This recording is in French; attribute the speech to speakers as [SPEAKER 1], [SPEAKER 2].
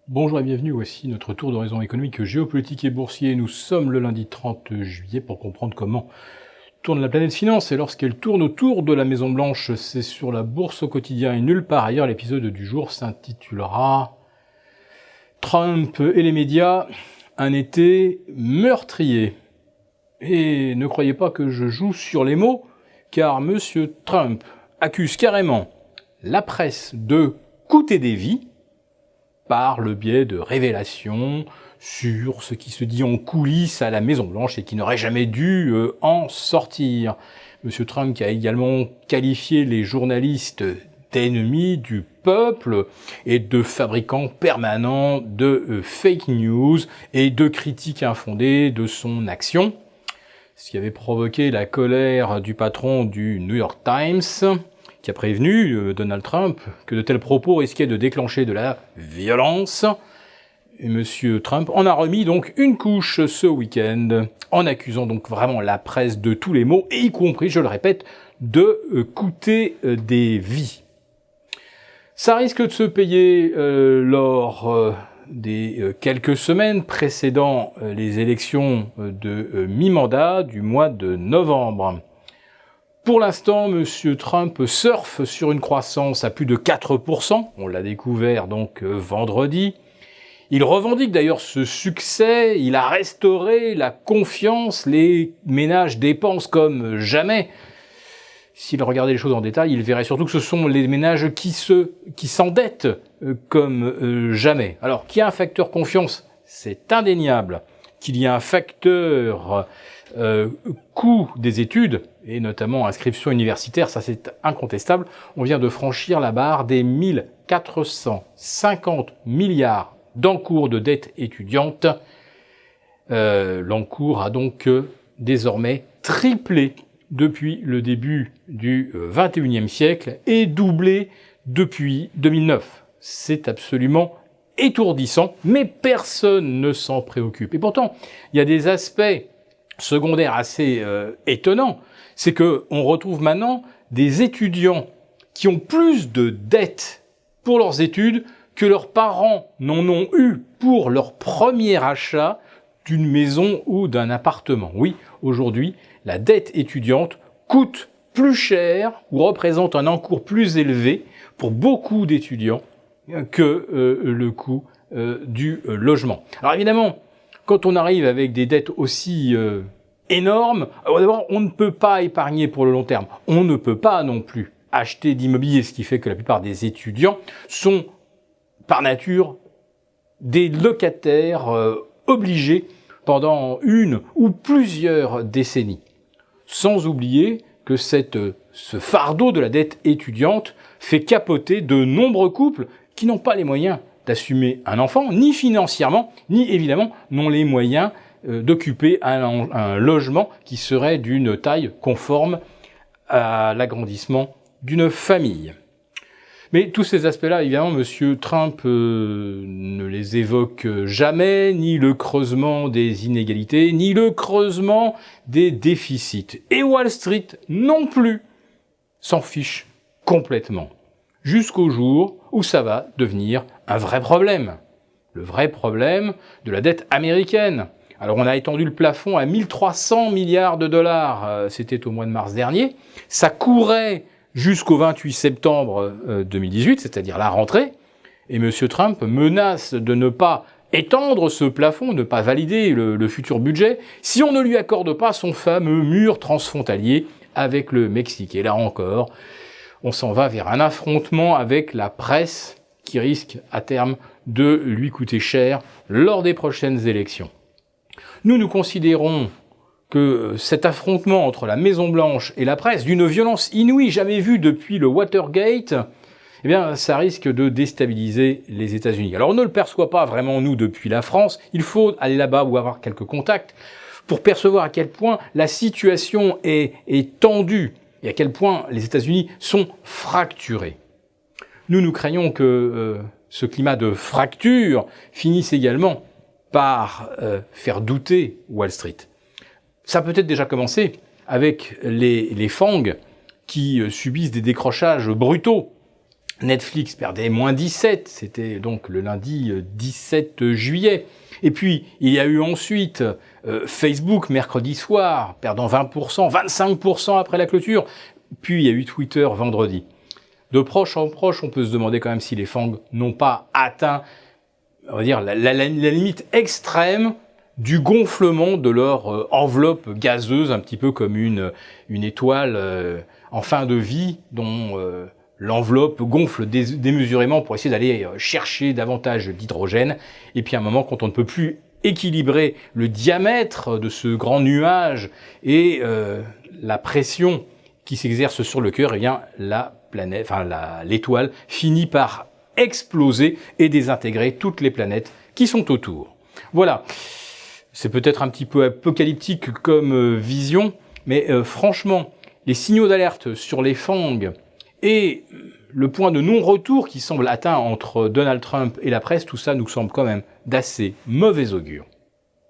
[SPEAKER 1] Bonjour et bienvenue, voici notre tour d'horizon économique, géopolitique et boursier. Nous sommes le lundi 30 juillet pour comprendre comment tourne la planète finance et lorsqu'elle tourne autour de la Maison Blanche, c'est sur la bourse au quotidien et nulle part ailleurs. L'épisode du jour s'intitulera Trump et les médias, un été meurtrier. Et ne croyez pas que je joue sur les mots, car monsieur Trump accuse carrément la presse de coûter des vies, par le biais de révélations sur ce qui se dit en coulisses à la Maison-Blanche et qui n'aurait jamais dû en sortir. Monsieur Trump qui a également qualifié les journalistes d'ennemis du peuple et de fabricants permanents de fake news et de critiques infondées de son action, ce qui avait provoqué la colère du patron du New York Times, qui a prévenu Donald Trump que de tels propos risquaient de déclencher de la violence. Et Monsieur Trump en a remis donc une couche ce week-end, en accusant donc vraiment la presse de tous les maux, et y compris, je le répète, de coûter des vies. Ça risque de se payer lors des quelques semaines précédant les élections de mi-mandat du mois de novembre. Pour l'instant, monsieur Trump surfe sur une croissance à plus de 4%, on l'a découvert donc vendredi. Il revendique d'ailleurs ce succès, il a restauré la confiance, les ménages dépensent comme jamais. S'il regardait les choses en détail, il verrait surtout que ce sont les ménages qui s'endettent comme jamais. Alors, qu'il y a un facteur confiance, c'est indéniable. Qu'il y a un facteur coût des études, et notamment inscription universitaire, ça c'est incontestable, on vient de franchir la barre des 1450 milliards d'encours de dette étudiante. L'encours a donc désormais triplé depuis le début du XXIe siècle et doublé depuis 2009. C'est absolument étourdissant, mais personne ne s'en préoccupe. Et pourtant, il y a des aspects secondaire assez étonnant, c'est que on retrouve maintenant des étudiants qui ont plus de dettes pour leurs études que leurs parents n'en ont eu pour leur premier achat d'une maison ou d'un appartement. Oui, aujourd'hui, la dette étudiante coûte plus cher ou représente un encours plus élevé pour beaucoup d'étudiants que le coût du logement. Alors évidemment, quand on arrive avec des dettes aussi énormes, d'abord, on ne peut pas épargner pour le long terme. On ne peut pas non plus acheter d'immobilier, ce qui fait que la plupart des étudiants sont, par nature, des locataires obligés pendant une ou plusieurs décennies. Sans oublier que ce fardeau de la dette étudiante fait capoter de nombreux couples qui n'ont pas les moyens d'assumer un enfant, ni financièrement, ni évidemment n'ont les moyens d'occuper un logement qui serait d'une taille conforme à l'agrandissement d'une famille. Mais tous ces aspects-là, évidemment, monsieur Trump ne les évoque jamais, ni le creusement des inégalités, ni le creusement des déficits. Et Wall Street non plus s'en fiche complètement. Jusqu'au jour où ça va devenir un vrai problème. Le vrai problème de la dette américaine. Alors on a étendu le plafond à 1300 milliards de dollars, c'était au mois de mars dernier. Ça courait jusqu'au 28 septembre 2018, c'est-à-dire la rentrée. Et M. Trump menace de ne pas étendre ce plafond, de ne pas valider le futur budget, si on ne lui accorde pas son fameux mur transfrontalier avec le Mexique. Et là encore, on s'en va vers un affrontement avec la presse qui risque à terme de lui coûter cher lors des prochaines élections. Nous considérons que cet affrontement entre la Maison-Blanche et la presse, d'une violence inouïe jamais vue depuis le Watergate, eh bien, ça risque de déstabiliser les États-Unis. Alors, on ne le perçoit pas vraiment, nous, depuis la France. Il faut aller là-bas ou avoir quelques contacts pour percevoir à quel point la situation est tendue et à quel point les États-Unis sont fracturés. Nous craignons que ce climat de fracture finisse également par faire douter Wall Street. Ça a peut-être déjà commencé avec les FANG qui subissent des décrochages brutaux Netflix perdait moins 17, c'était donc le lundi 17 juillet. Et puis, il y a eu ensuite Facebook mercredi soir, perdant 20%, 25% après la clôture. Puis, il y a eu Twitter vendredi. De proche en proche, on peut se demander quand même si les FANG n'ont pas atteint, on va dire, la limite extrême du gonflement de leur enveloppe gazeuse, un petit peu comme une étoile en fin de vie dont l'enveloppe gonfle démesurément pour essayer d'aller chercher davantage d'hydrogène. Et puis à un moment, quand on ne peut plus équilibrer le diamètre de ce grand nuage et la pression qui s'exerce sur le cœur, eh bien la planète, enfin l'étoile finit par exploser et désintégrer toutes les planètes qui sont autour. Voilà. C'est peut-être un petit peu apocalyptique comme vision, mais franchement, les signaux d'alerte sur les FANG et le point de non-retour qui semble atteint entre Donald Trump et la presse, tout ça nous semble quand même d'assez mauvais augure.